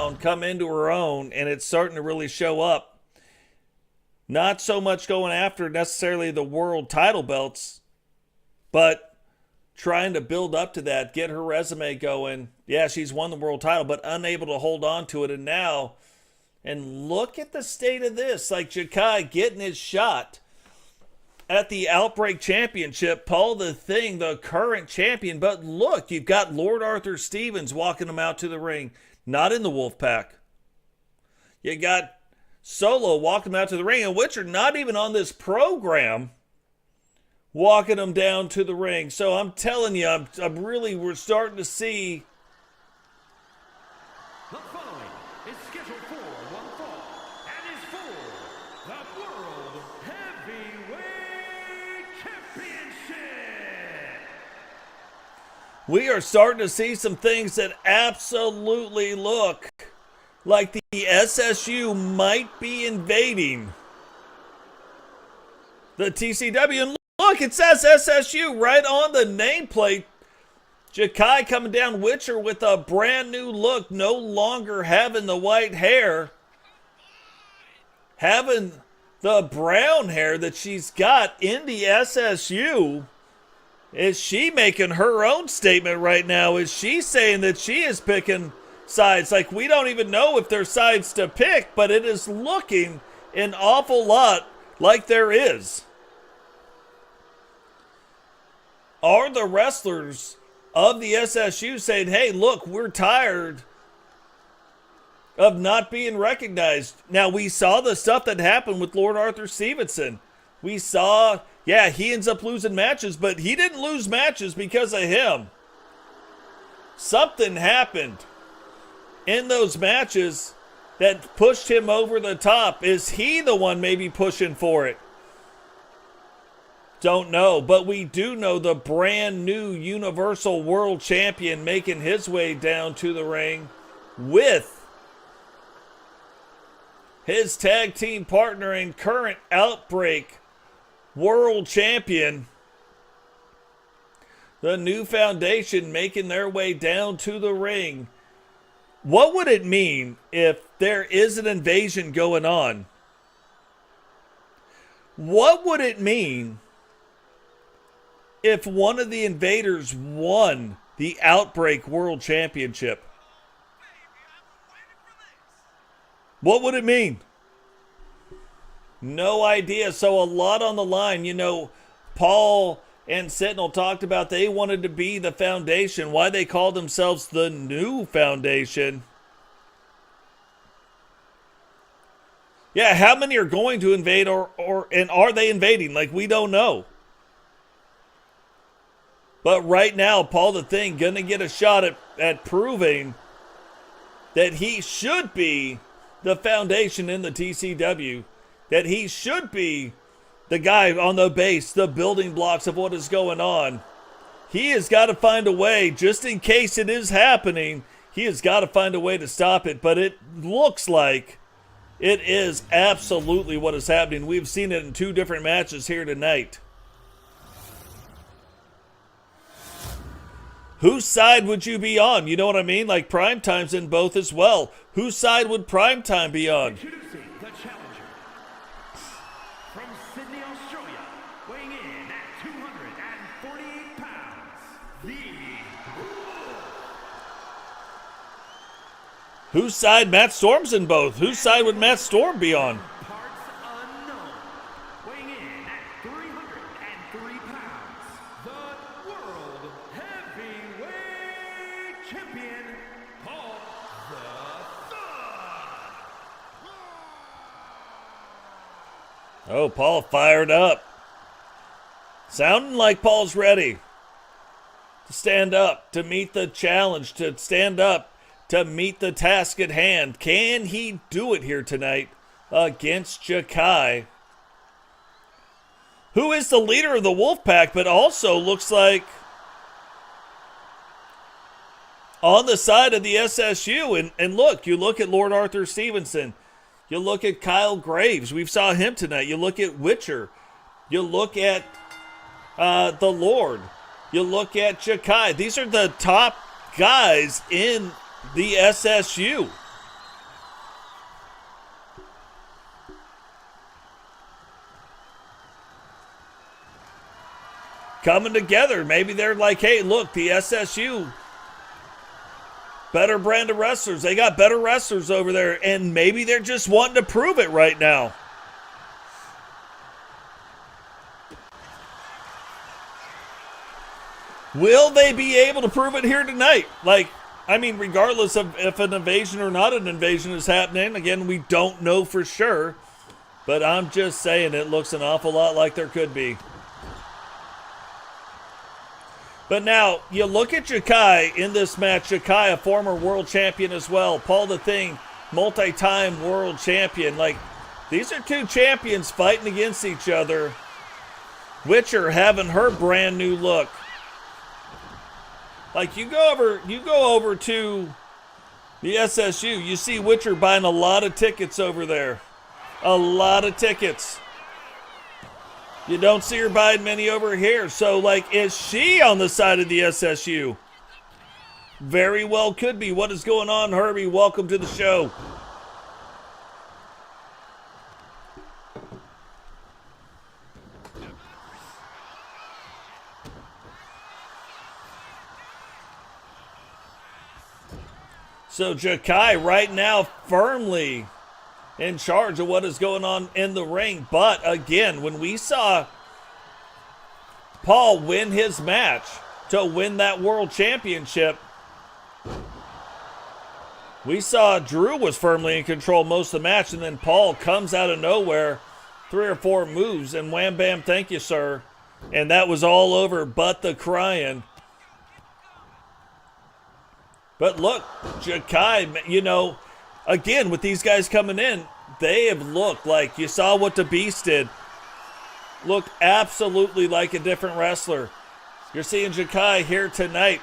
down, come into her own, and it's starting to really show up. Not so much going after necessarily the world title belts, but trying to build up to that, get her resume going. Yeah, she's won the world title, but unable to hold on to it. And now, and look at the state of this. Like Jakai getting his shot at the Outbreak Championship. Paul the Thing, the current champion. But look, you've got Lord Arthur Stevens walking him out to the ring. Not in the Wolfpack. You got Solo walking him out to the ring. And Witcher not even on this program, walking him down to the ring. So I'm telling you, we're starting to see. The following is scheduled for one fall and is for the World Heavyweight Championship. We are starting to see some things that absolutely look like the SSU might be invading the TCW. And look, it says SSU right on the nameplate. Jakai coming down, Witcher with a brand new look, no longer having the white hair, having the brown hair that she's got in the SSU. Is she making her own statement right now? Is she saying that she is picking sides? Like, we don't even know if there's sides to pick, but it is looking an awful lot like there is. Are the wrestlers of the SSU saying, hey, look, we're tired of not being recognized? Now, we saw the stuff that happened with Lord Arthur Stevenson. We saw, yeah, he ends up losing matches, but he didn't lose matches because of him. Something happened in those matches that pushed him over the top. Is he the one maybe pushing for it? Don't know, but we do know the brand new Universal World Champion making his way down to the ring with his tag team partner and current Outbreak World Champion. The New Foundation making their way down to the ring. What would it mean if there is an invasion going on? What would it mean if one of the invaders won the Outbreak World Championship? What would it mean? No idea. So a lot on the line. You know, Paul and Sentinel talked about they wanted to be the Foundation. Why they called themselves the New Foundation. Yeah, how many are going to invade and are they invading? Like, we don't know. But right now, Paul the Thing gonna get a shot at proving that he should be the Foundation in the TCW. That he should be the guy on the base, the building blocks of what is going on. He has got to find a way, just in case it is happening, he has got to find a way to stop it. But it looks like it is absolutely what is happening. We've seen it in 2 different matches here tonight. Whose side would you be on? You know what I mean? Like, Primetime's in both as well. Whose side would Primetime be on? Introducing the challenger from Sydney, Australia, weighing in at 248 pounds, the Whose side? Matt Storm's in both. Whose side would Matt Storm be on? parts unknown, weighing in at 303 pounds, the World Heavyweight Champion, Paul the Thug. Oh, Paul fired up. Sounding like Paul's ready to stand up, to meet the challenge, to stand up, to meet the task at hand. Can he do it here tonight against Jakai, who is the leader of the Wolfpack, but also looks like on the side of the SSU. And look, you look at Lord Arthur Stevenson. You look at Kyle Graves. We saw him tonight. You look at Witcher. You look at the Lord. You look at Jakai. These are the top guys in the SSU. coming together. Maybe they're like, hey, look, the SSU, better brand of wrestlers. They got better wrestlers over there, and maybe they're just wanting to prove it right now. Will they be able to prove it here tonight? Like, I mean, regardless of if an invasion or not an invasion is happening, again, we don't know for sure. But I'm just saying it looks an awful lot like there could be. But now, you look at Jakai in this match. Jakai, a former world champion as well. Paul the Thing, multi-time world champion. Like, these are two champions fighting against each other. Witcher having her brand new look. Like, you go over to the SSU, you see Witcher buying a lot of tickets over there. A lot of tickets. You don't see her buying many over here. So, like, is she on the side of the SSU? Very well could be. What is going on, Herbie? Welcome to the show. So Jakai right now firmly in charge of what is going on in the ring. But again, when we saw Paul win his match to win that world championship, we saw Drew was firmly in control most of the match, and then Paul comes out of nowhere, 3 or 4 moves, and wham bam, thank you, sir. And that was all over but the crying. But look, Jakai, you know, again, with these guys coming in, they have looked like, you saw what the Beast did. Looked absolutely like a different wrestler. You're seeing Jakai here tonight.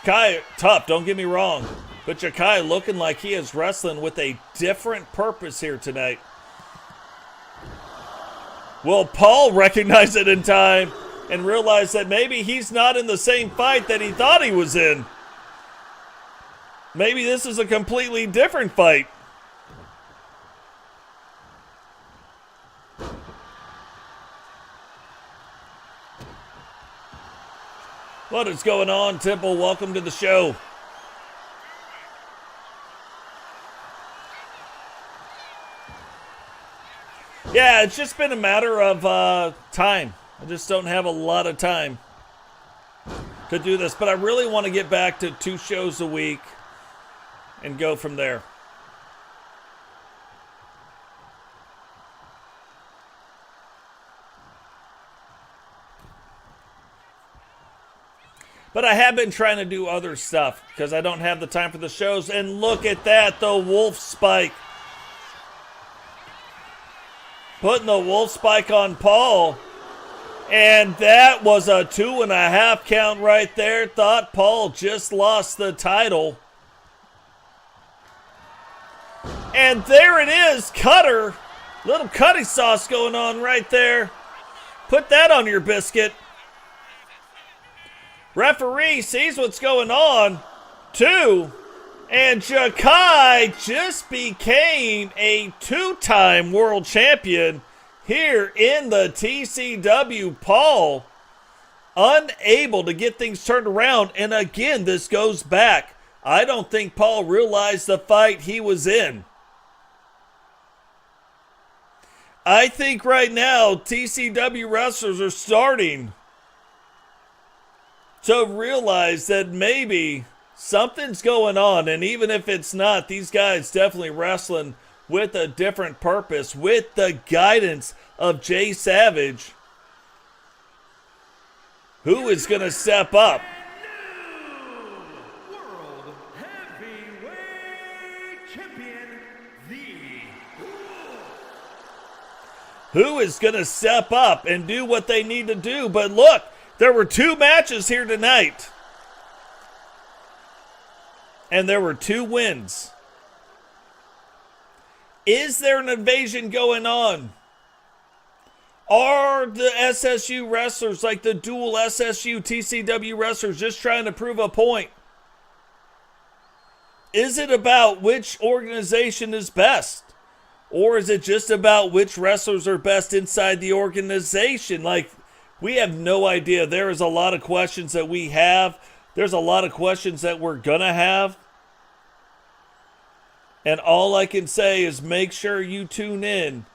Jakai, tough, don't get me wrong. But Jakai looking like he is wrestling with a different purpose here tonight. Will Paul recognize it in time and realize that maybe he's not in the same fight that he thought he was in? Maybe this is a completely different fight. What is going on, Temple? Welcome to the show. Yeah, it's just been a matter of time. I just don't have a lot of time to do this, but I really want to get back to 2 shows a week and go from there. But I have been trying to do other stuff because I don't have the time for the shows. And look at that, the wolf spike. Putting the wolf spike on Paul. And that was a 2.5 count right there. Thought Paul just lost the title. And there it is, Cutter. Little cutty sauce going on right there. Put that on your biscuit. Referee sees what's going on. 2. And Jakai just became a 2-time world champion here in the TCW. Paul unable to get things turned around. And again, this goes back. I don't think Paul realized the fight he was in. I think right now TCW wrestlers are starting to realize that maybe something's going on. And even if it's not, these guys definitely wrestling with a different purpose, with the guidance of Jay Savage, who is going to step up. World Heavyweight Champion, Who is going to step up and do what they need to do. But look, there were 2 matches here tonight. And there were 2 wins. Is there an invasion going on? Are the SSU wrestlers, like the dual SSU TCW wrestlers, just trying to prove a point? Is it about which organization is best? Or is it just about which wrestlers are best inside the organization? Like, We have no idea. There is a lot of questions that we have. There's a lot of questions that we're going to have. And all I can say is make sure you tune in